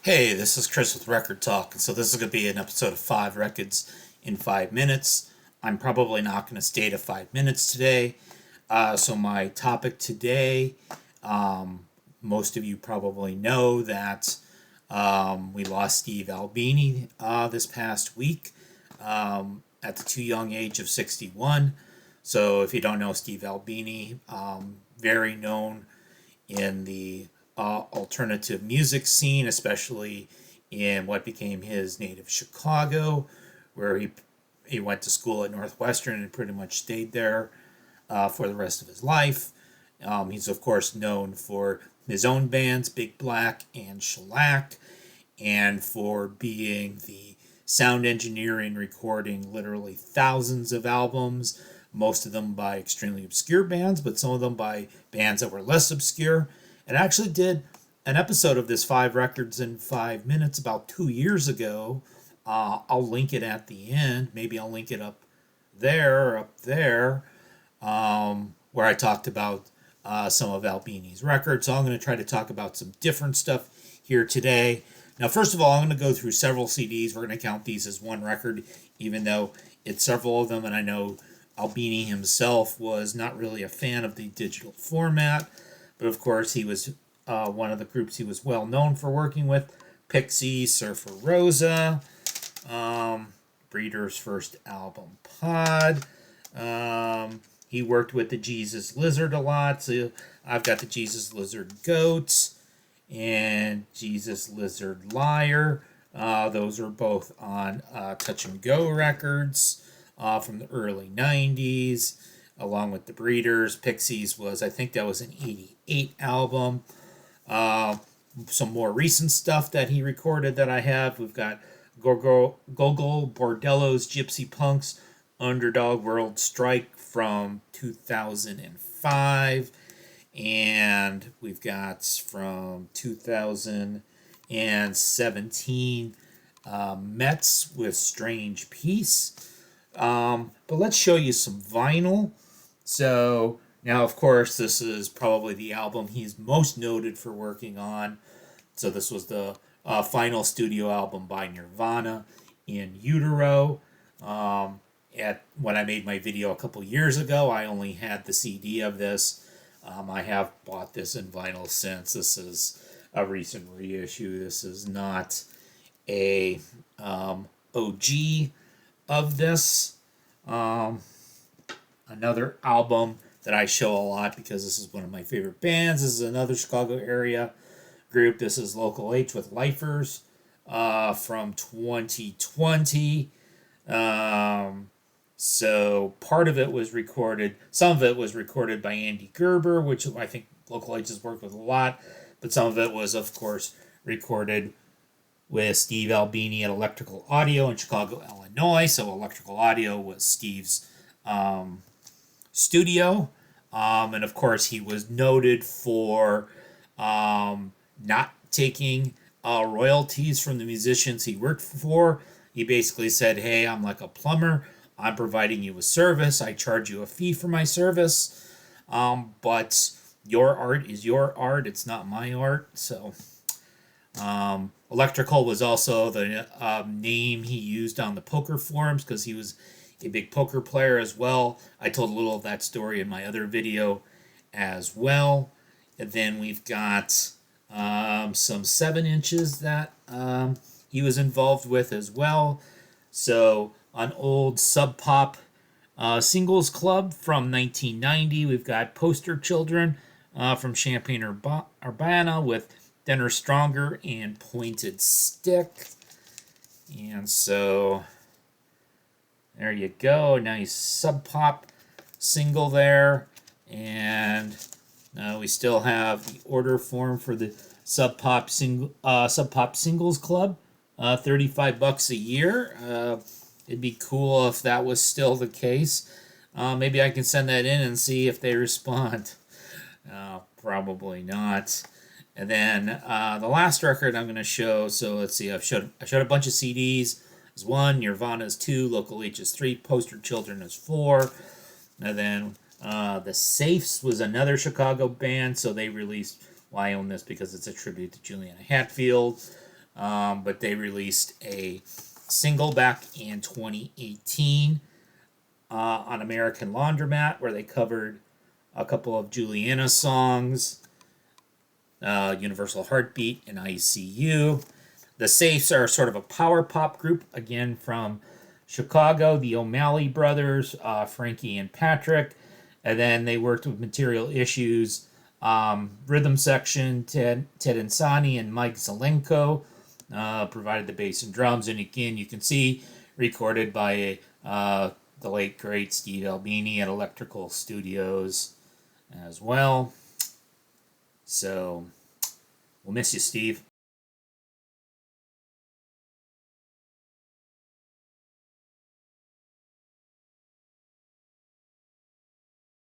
Hey, this is Chris with Record Talk, and so this is going to be an episode of 5 Records in 5 minutes. I'm probably not going to stay to 5 minutes today. So my topic today, most of you probably know that we lost Steve Albini this past week at the too young age of 61. So if you don't know Steve Albini, very known in the alternative music scene, especially in what became his native Chicago, where he went to school at Northwestern and pretty much stayed there for the rest of his life. He's of course known for his own bands, Big Black and Shellac, and for being the sound engineer and recording literally thousands of albums, most of them by extremely obscure bands, but some of them by bands that were less obscure. And I actually did an episode of this 5 Records in 5 minutes about 2 years ago. I'll link it at the end. Maybe I'll link it up there, where I talked about some of Albini's records. So I'm going to try to talk about some different stuff here today. Now, first of all, I'm going to go through several CDs. We're going to count these as one record, even though it's several of them, and I know Albini himself was not really a fan of the digital format. But of course, he was one of the groups he was well known for working with. Pixie, Surfer Rosa, Breeder's first album, Pod. He worked with the Jesus Lizard a lot. So I've got the Jesus Lizard Goats and Jesus Lizard Liar. Those are both on Touch and Go Records from the early 90s, along with the Breeders. Pixies was, I think that was an 88 album. Some more recent stuff that he recorded that I have. We've got Gogol Bordello's Gypsy Punks Underdog World Strike from 2005. And we've got from 2017 Mets with Strange Peace. But let's show you some vinyl. So now, of course, this is probably the album he's most noted for working on. So this was the final studio album by Nirvana, In Utero. When I made my video a couple years ago, I only had the CD of this. I have bought this in vinyl since. This is a recent reissue. This is not a OG of this. Another album that I show a lot because this is one of my favorite bands. This is another Chicago area group. This is Local H with Lifers from 2020. So part of it was recorded, some of it was recorded by Andy Gerber, which I think Local H has worked with a lot, but some of it was, of course, recorded with Steve Albini at Electrical Audio in Chicago, Illinois. So Electrical Audio was Steve's studio. And of course, he was noted for not taking royalties from the musicians he worked for. He basically said, hey, I'm like a plumber. I'm providing you a service. I charge you a fee for my service. But your art is your art. It's not my art. So Electrical was also the name he used on the poker forums because he was a big poker player as well. I told a little of that story in my other video as well. And then we've got some 7 inches that he was involved with as well. So an old Sub Pop singles club from 1990. We've got Poster Children from Champaign Urbana with Denner Stronger and Pointed Stick. And so there you go. Nice Sub Pop single there. And we still have the order form for the Sub Pop Singles Club. $35 a year. It'd be cool if that was still the case. Maybe I can send that in and see if they respond. Probably not. And then the last record I'm going to show. So let's see. I showed a bunch of CDs. There's 1, Nirvana is 2, Local H is 3, Poster Children is 4. And then the Safes was another Chicago band. So they released. Well, I own this because it's a tribute to Juliana Hatfield. but they released a single back in 2018 on American Laundromat where they covered a couple of Juliana songs, Universal Heartbeat, and ICU. The Safes are sort of a power pop group, again from Chicago, the O'Malley brothers, Frankie and Patrick. And then they worked with Material Issues, Rhythm Section, Ted Insani, and Mike Zelenko provided the bass and drums. And again, you can see recorded by the late, great Steve Albini at Electrical Studios as well. So, we'll miss you, Steve.